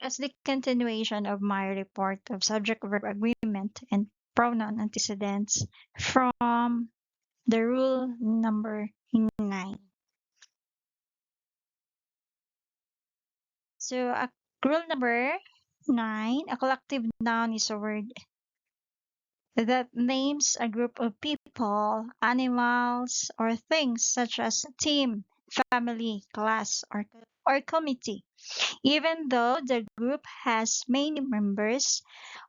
As the continuation of my report of subject-verb agreement and pronoun antecedents from the rule number 9. So, rule number 9, a collective noun is a word that names a group of people, animals, or things such as team, family, class, or committee. Even though the group has many members,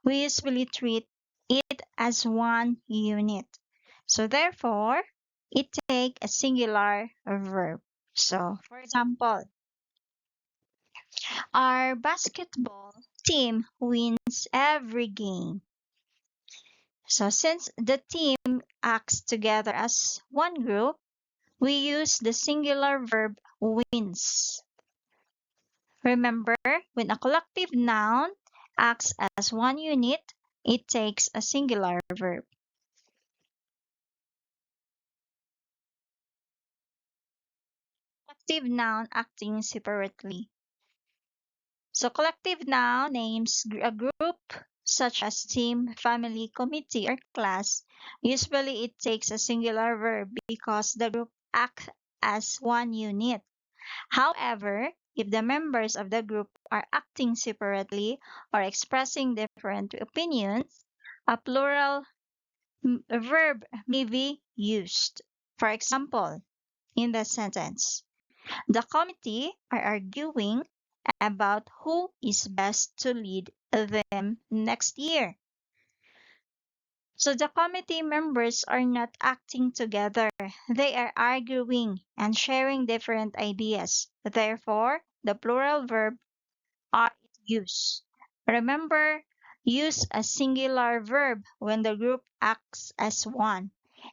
we usually treat it as one unit. So therefore, it takes a singular verb. So, for example, our basketball team wins every game. So since the team acts together as one group, we use the singular verb wins. Remember, when a collective noun acts as one unit, it takes a singular verb. Collective noun acting separately. So collective noun names a group such as team, family, committee, or class. Usually it takes a singular verb because the group acts as one unit. However, if the members of the group are acting separately or expressing different opinions, a plural verb may be used. For example, in the sentence, the committee are arguing about who is best to lead them next year. So the committee members are not acting together. They are arguing and sharing different ideas. Therefore, the plural verb are used. Remember, use a singular verb when the group acts as one,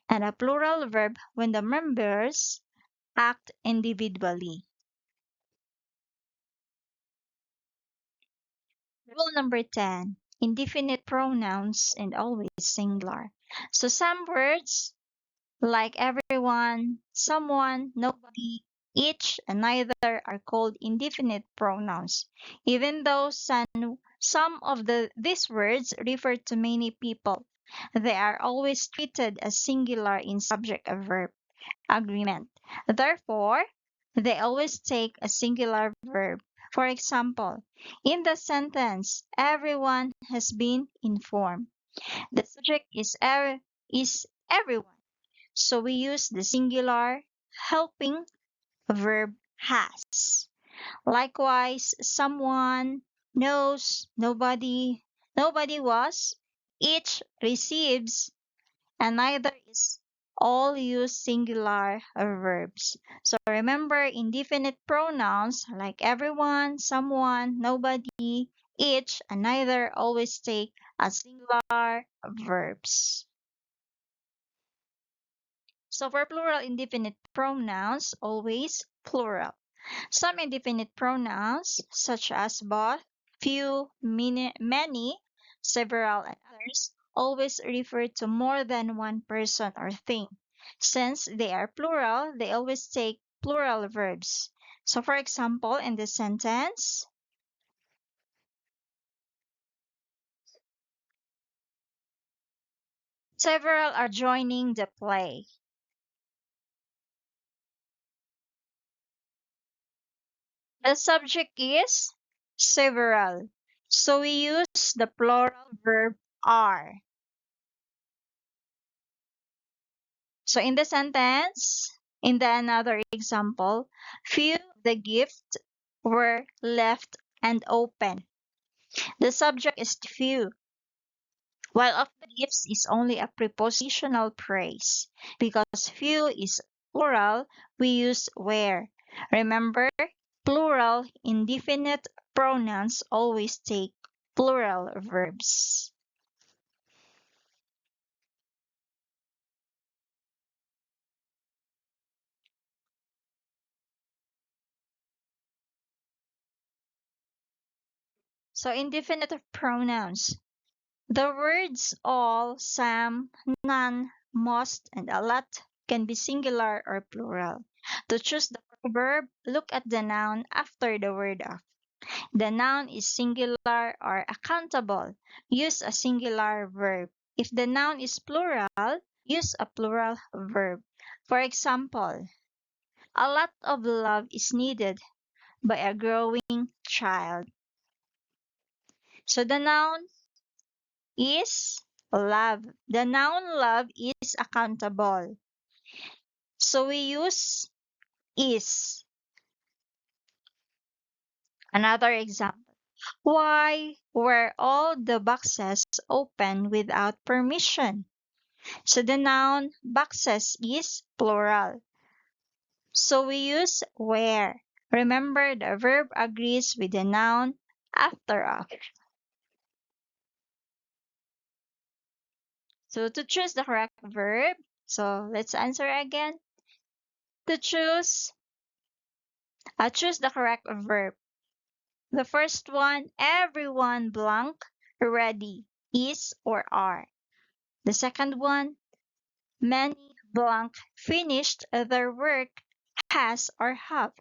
and a plural verb when the members act individually. Rule number 10, indefinite pronouns and always singular. So some words like everyone, someone, nobody, each, and neither are called indefinite pronouns, even though some of these words refer to many people. They are always treated as singular in subject and verb agreement. Therefore, they always take a singular verb. For example, in the sentence, everyone has been informed. The subject is everyone. So we use the singular helping verb has. Likewise, someone, knows, nobody was, each receives, and neither is all use singular verbs. So remember, indefinite pronouns like everyone, someone, nobody, each, and neither always take as singular verbs. So for plural indefinite pronouns, always plural. Some indefinite pronouns, such as both, few, many, several, and others, always refer to more than one person or thing. Since they are plural, they always take plural verbs. So for example, in the sentence, several are joining the play. The subject is several. So we use the plural verb are. So in the sentence, in the another example, few of the gifts were left and open. The subject is few, while of the gifts is only a prepositional phrase. Because few is plural, we use were. Remember, plural indefinite pronouns always take plural verbs. So indefinite pronouns. The words all, some, none, most, and a lot can be singular or plural. To choose the verb, look at the noun after the word of. The noun is singular or accountable. Use a singular verb. If the noun is plural, use a plural verb. For example, a lot of love is needed by a growing child. So the noun is love. The noun love is accountable. So we use is. Another example. Why were all the boxes open without permission? So the noun boxes is plural. So we use where. Remember, the verb agrees with the noun after of. So to choose the correct verb, so let's answer again. To choose the correct verb. The first one, everyone blank, ready, is or are. The second one, many blank finished their work, has or have.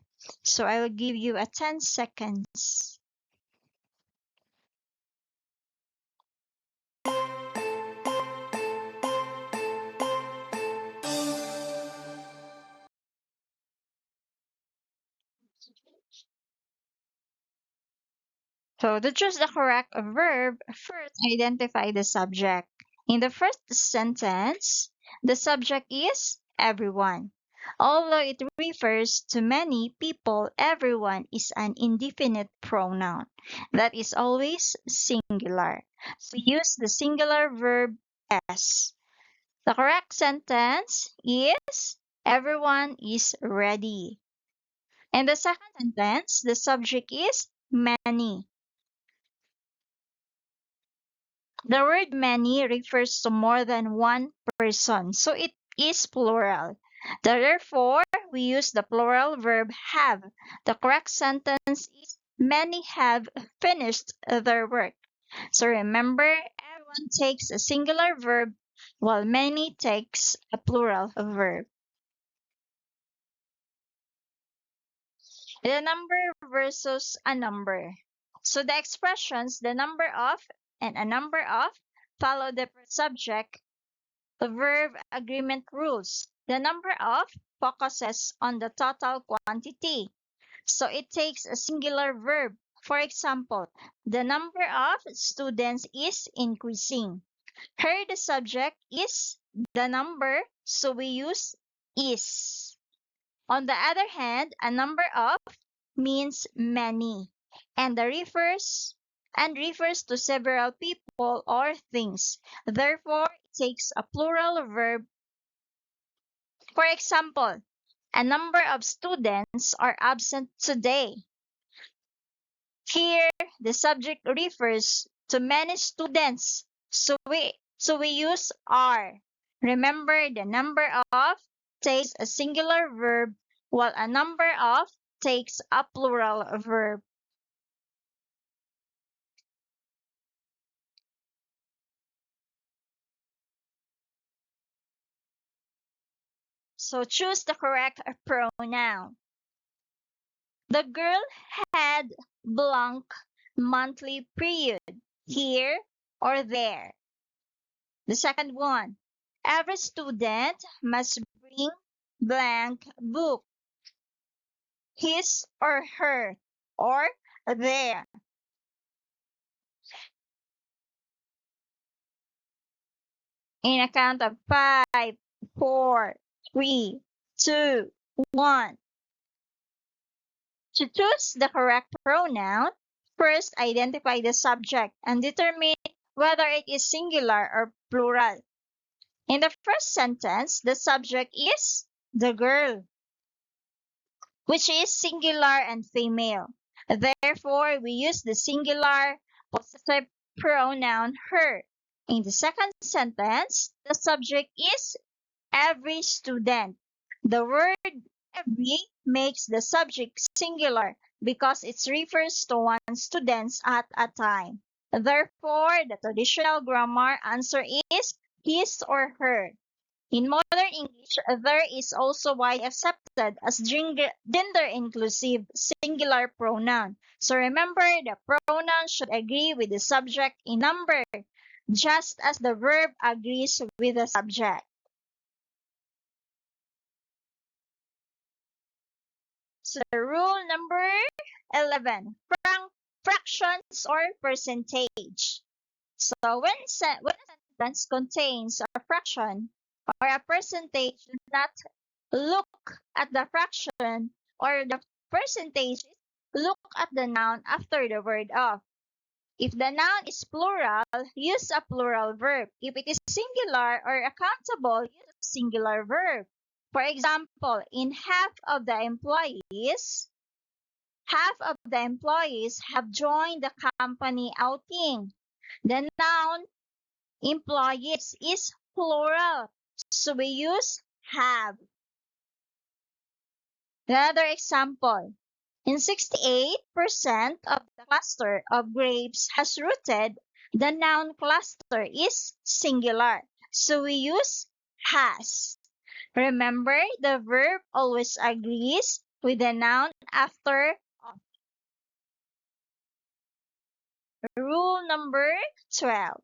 So I will give you a 10 seconds. So to choose the correct verb, first identify the subject. In the first sentence, the subject is everyone. Although it refers to many people, everyone is an indefinite pronoun that is always singular. So use the singular verb s. The correct sentence is everyone is ready. In the second sentence, the subject is many. The word many refers to more than one person, so it is plural. Therefore, we use the plural verb have. The correct sentence is many have finished their work. So remember, everyone takes a singular verb while many takes a plural verb. The number versus a number. So the expressions the number of and a number of follow the subject verb agreement rules. The number of focuses on the total quantity. So it takes a singular verb. For example, the number of students is increasing. Here the subject is the number, so we use is. On the other hand, a number of means many and refers to several people or things. Therefore, it takes a plural verb. For example, a number of students are absent today. Here, the subject refers to many students, so we use are. Remember, the number of takes a singular verb while a number of takes a plural verb. So choose the correct pronoun. The girl had blank monthly period, here or there. The second one, every student must bring blank book, his or her, or their. In a count of 5, 4, 3, 2, 1. To choose the correct pronoun, first identify the subject and determine whether it is singular or plural. In the first sentence, the subject is the girl, which is singular and female. Therefore, we use the singular possessive pronoun her. In the second sentence, the subject is every student. The word every makes the subject singular because it refers to one student at a time. Therefore, the traditional grammar answer is his or her. In modern English, there is also widely accepted as gender-inclusive singular pronoun. So remember, the pronoun should agree with the subject in number, just as the verb agrees with the subject. So rule number 11, fractions or percentage. So when a sentence contains a fraction or a percentage, do not look at the fraction or the percentage. Look at the noun after the word of. If the noun is plural, use a plural verb. If it is singular or accountable, use a singular verb. For example, in half of the employees have joined the company outing. The noun employees is plural, so we use have. Another example, in 68% of the cluster of grapes has rooted, the noun cluster is singular, so we use has. Remember, the verb always agrees with the noun after of. Rule number 12.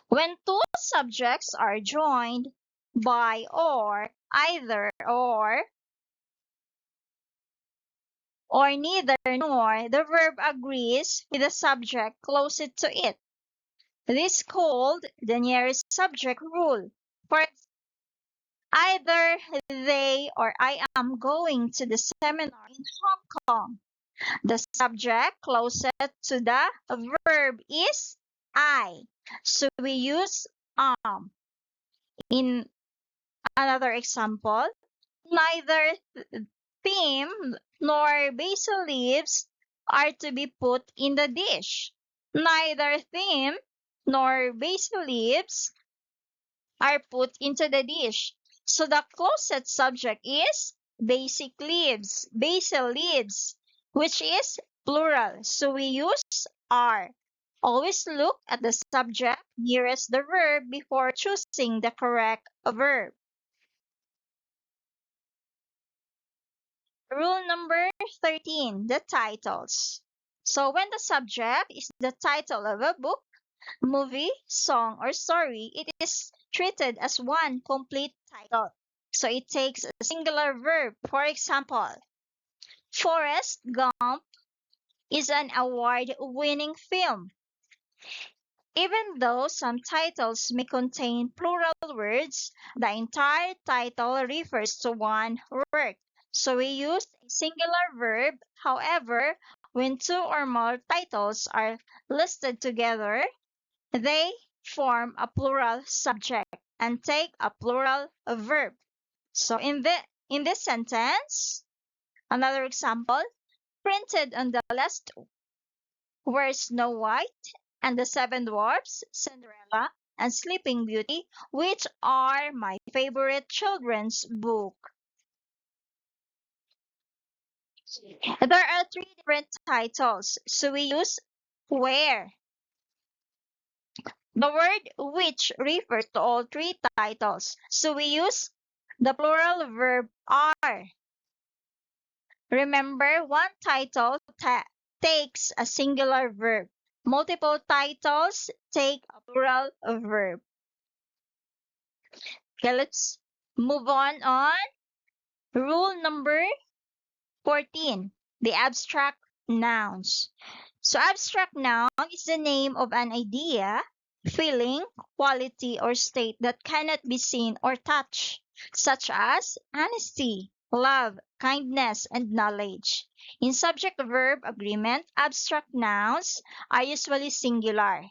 When two subjects are joined by or, either or neither nor, the verb agrees with the subject closest to it. This is called the nearest subject rule. For either they or I am going to the seminar in Hong Kong. The subject closest to the verb is I. So we use In another example, neither thyme nor basil leaves are to be put in the dish. Neither thyme nor basil leaves are put into the dish. So the closest subject is basil leaves, which is plural. So we use are. Always look at the subject nearest the verb before choosing the correct verb. Rule number 13, the titles. So when the subject is the title of a book, movie, song, or story, it is treated as one complete title. So it takes a singular verb. For example, Forrest Gump is an award-winning film. Even though some titles may contain plural words, the entire title refers to one work. So we use a singular verb. However, when two or more titles are listed together, they form a plural subject and take a plural verb. So in this sentence, another example, printed on the list were Snow White and the Seven Dwarfs, Cinderella, and Sleeping Beauty, which are my favorite children's book. There are three different titles, so we use where. The word which refers to all three titles, so we use the plural verb are. Remember, one title takes a singular verb. Multiple titles take a plural verb. Okay, let's move on. Rule number 14, the abstract nouns. So abstract noun is the name of an idea, feeling, quality, or state that cannot be seen or touched, such as honesty, love, kindness, and knowledge. In subject-verb agreement, abstract nouns are usually singular.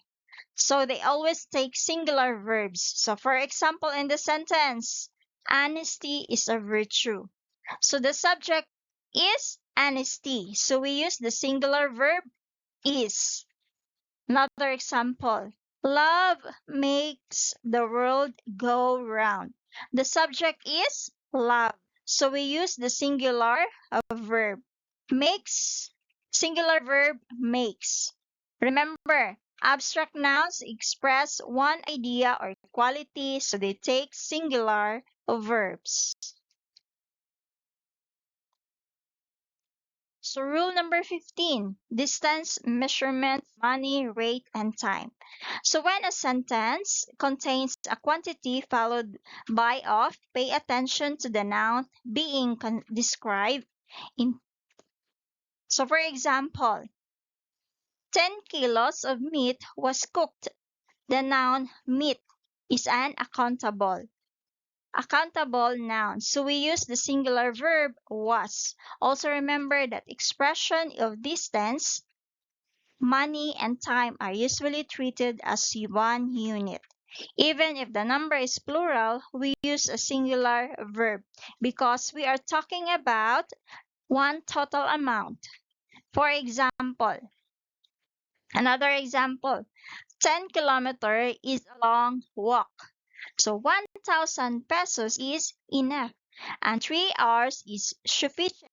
So they always take singular verbs. So for example, in the sentence, honesty is a virtue. So the subject is honesty. So we use the singular verb is. Another example, love makes the world go round. The subject is love. So we use the singular verb. Makes, singular verb makes. Remember, Abstract nouns express one idea or quality, so they take singular verbs. So rule number 15, distance, measurement, money, rate, and time. So when a sentence contains a quantity followed by of, pay attention to the noun being described in. So for example, 10 kilos of meat was cooked. The noun meat is an accountable noun. So we use the singular verb was. Also remember that expression of distance, money, and time are usually treated as one unit. Even if the number is plural, we use a singular verb because we are talking about one total amount. For example, another example, 10 kilometer is a long walk. So 1,000 pesos is enough and 3 hours is sufficient.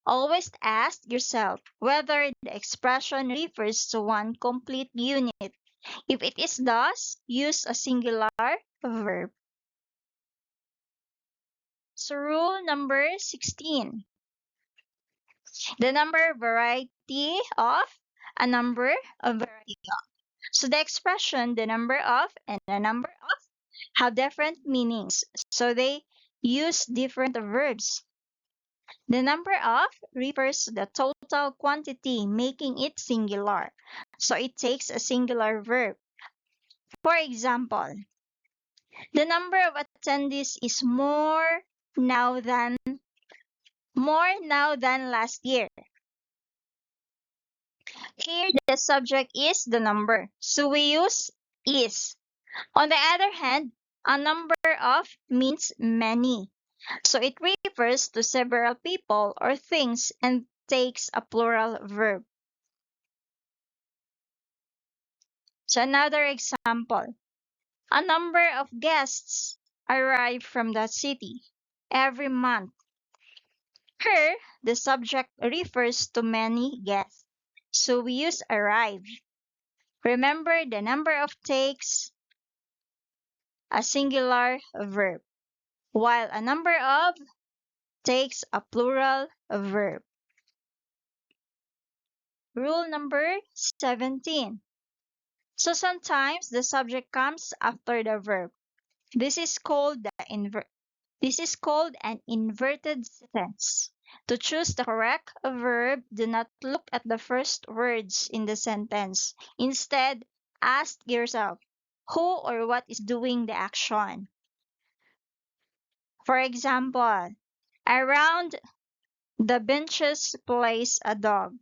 Always ask yourself whether the expression refers to one complete unit. If it is thus, use a singular verb. So rule number 16. The number variety of a number of variety of. So the expression the number of and the number of have different meanings. So they use different verbs. The number of refers to the total quantity, making it singular. So it takes a singular verb. For example, the number of attendees is more now than last year. Here the subject is the number, so we use is. On the other hand, a number of means many. So it refers to several people or things and takes a plural verb. So another example, a number of guests arrive from the city every month. Here, the subject refers to many guests. So we use arrive. Remember, the number of takes a singular verb, while a number of takes a plural verb. Rule number 17. So sometimes the subject comes after the verb. This is called an inverted sentence. To choose the correct verb, do not look at the first words in the sentence. Instead, ask yourself, who or what is doing the action? For example, around the benches plays a dog.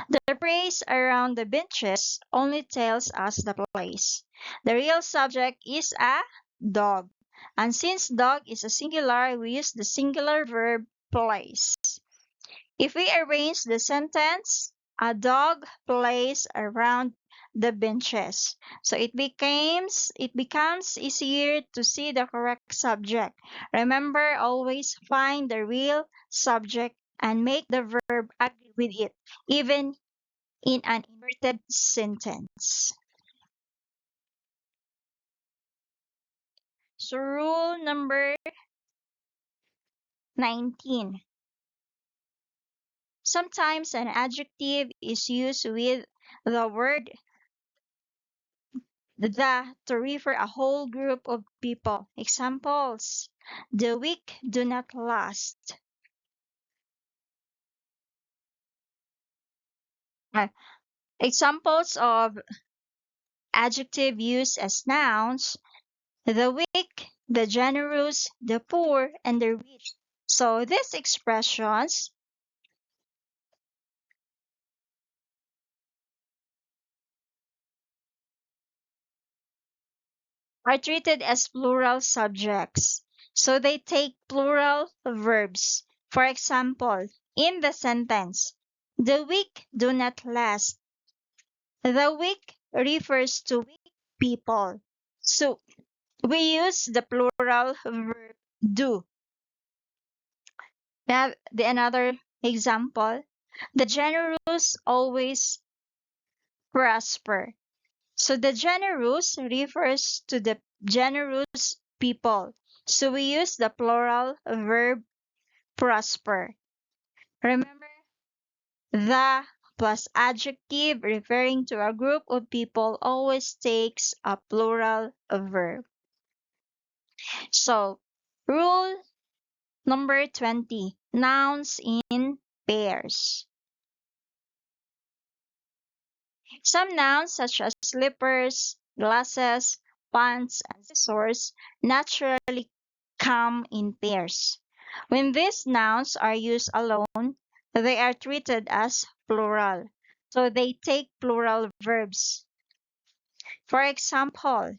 The phrase around the benches only tells us the place. The real subject is a dog. And since dog is a singular, we use the singular verb plays. If we arrange the sentence, a dog plays around the benches. So it becomes easier to see the correct subject. Remember, always find the real subject and make the verb agree with it, even in an inverted sentence. So rule number 19. Sometimes an adjective is used with the word the to refer a whole group of people. Examples: the weak do not last. Uh, Examples of adjective used as nouns: the weak, the generous, the poor, and the rich. So these expressions are treated as plural subjects. So they take plural verbs. For example, in the sentence, the weak do not last. The weak refers to weak people. So we use the plural verb do. Now, another example, the generous always prosper. So the generous refers to the generous people. So we use the plural verb prosper. Remember, the plus adjective referring to a group of people always takes a plural verb. So, rule number 20, nouns in pairs. Some nouns such as slippers, glasses, pants, and scissors naturally come in pairs. When these nouns are used alone, they are treated as plural. So they take plural verbs. For example,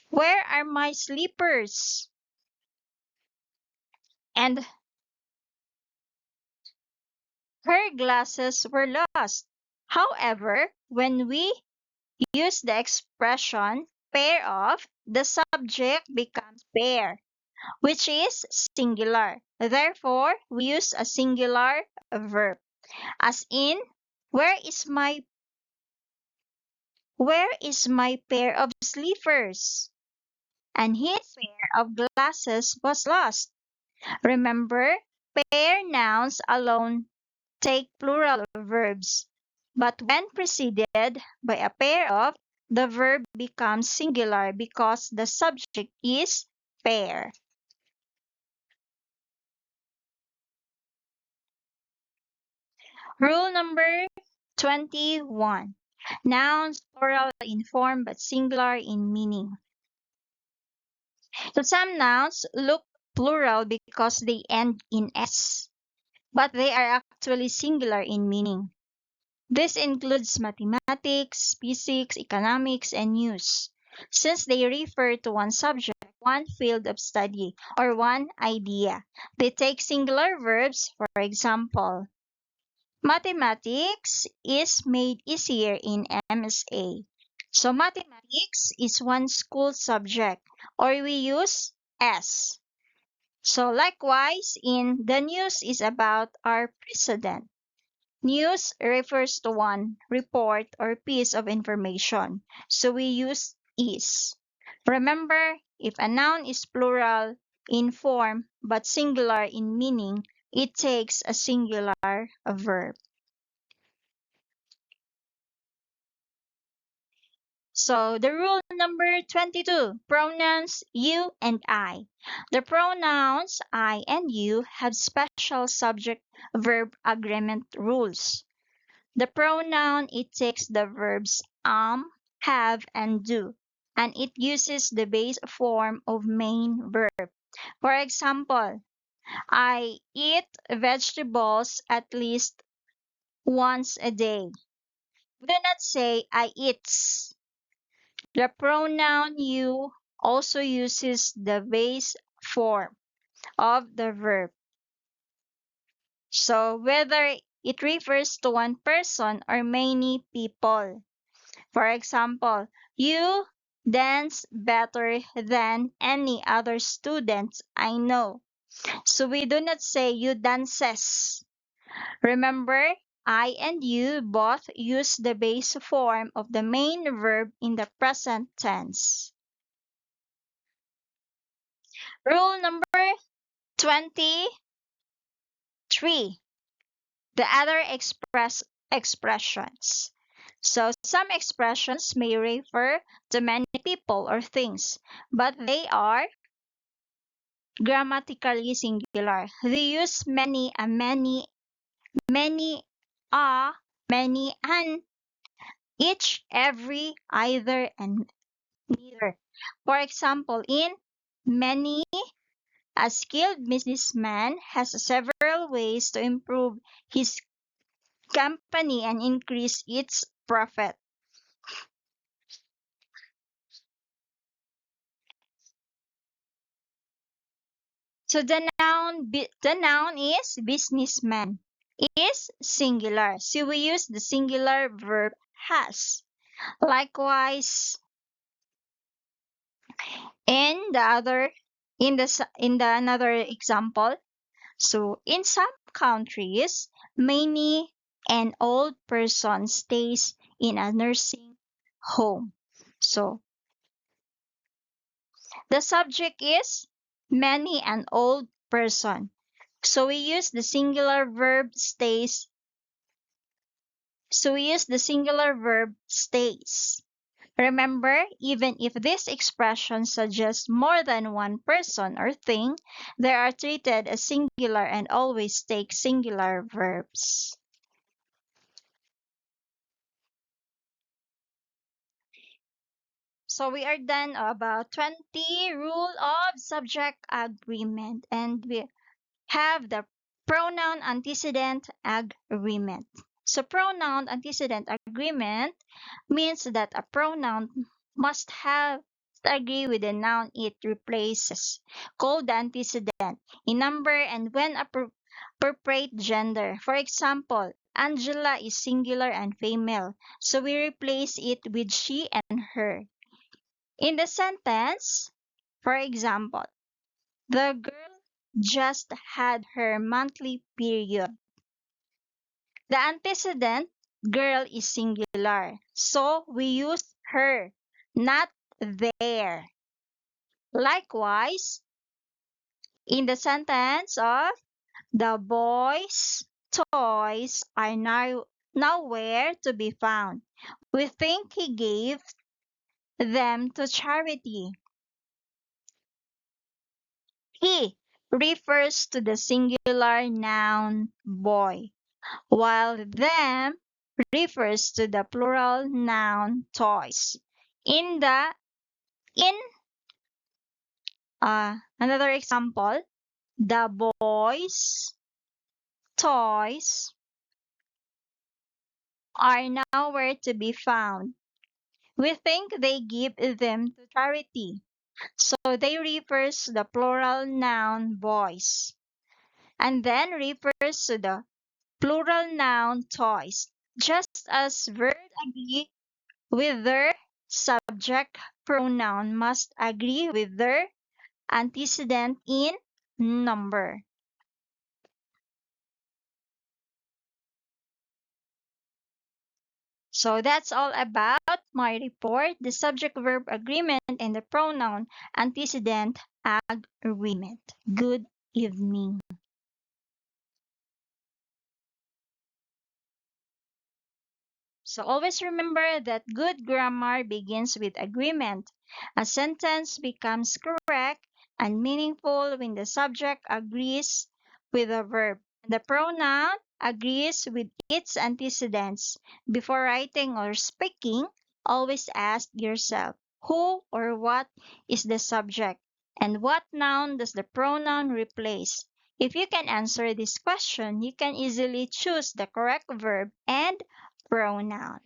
where are my slippers? And her glasses were lost. However, when we use the expression pair of, the subject becomes pair, which is singular. Therefore, we use a singular verb. As in, where is my pair of slippers? And his pair of glasses was lost. Remember, pair nouns alone take plural verbs, but when preceded by a pair of, the verb becomes singular because the subject is pair. Rule number 21. Nouns plural in form but singular in meaning. So some nouns look plural because they end in s, but they are actually singular in meaning. This includes mathematics, physics, economics, and news, since they refer to one subject, one field of study, or one idea. They take singular verbs, for example, mathematics is made easier in MSA. So mathematics is one school subject, or we use S. So likewise, in the news is about our president. News refers to one report or piece of information, so we use is. Remember, if a noun is plural in form but singular in meaning, it takes a singular verb. So the rule number 22, pronouns you and I. The pronouns I and you have special subject-verb agreement rules. The pronoun, it takes the verbs have, and do, and it uses the base form of main verb. For example, I eat vegetables at least once a day. Do not say I eats. The pronoun you also uses the base form of the verb. So whether it refers to one person or many people. For example, you dance better than any other students I know. So we do not say you dances. Remember, I and you both use the base form of the main verb in the present tense. Rule number 23. The other expressions. So some expressions may refer to many people or things, but they are grammatically singular. They use many, a many, a, many, and each, every, either, and neither. For example, in many, a skilled businessman has several ways to improve his company and increase its profit. So the noun is businessman is singular. So we use the singular verb has. Likewise, in the other in the another example, so in some countries, many an old person stays in a nursing home. So the subject is many an old person. So we use the singular verb stays. So we use the singular verb stays. Remember, even if this expression suggests more than one person or thing, they are treated as singular and always take singular verbs. So we are done about 20 rule of subject agreement, and we have the pronoun antecedent agreement. So pronoun antecedent agreement means that a pronoun must have to agree with the noun it replaces, called the antecedent, in number and when appropriate gender. For example, Angela is singular and female, so we replace it with she and her. In the sentence, for example, the girl just had her monthly period. The antecedent girl is singular, so we use her, not their. Likewise, in the sentence of the boys' toys are nowhere to be found, we think he gave them to charity. He refers to the singular noun boy, while them refers to the plural noun toys. In another example, the boys' toys are nowhere to be found. We think they give them to charity. So they refers to the plural noun boys and then refers to the plural noun toys. Just as verbs agree with their subject, pronoun must agree with their antecedent in number. So that's all about my report, the subject verb agreement and the pronoun antecedent agreement. Good evening. So always remember that good grammar begins with agreement. A sentence becomes correct and meaningful when the subject agrees with the verb. The pronoun agrees with its antecedents. Before writing or speaking, always ask yourself who or what is the subject and what noun does the pronoun replace. If you can answer this question, you can easily choose the correct verb and pronoun.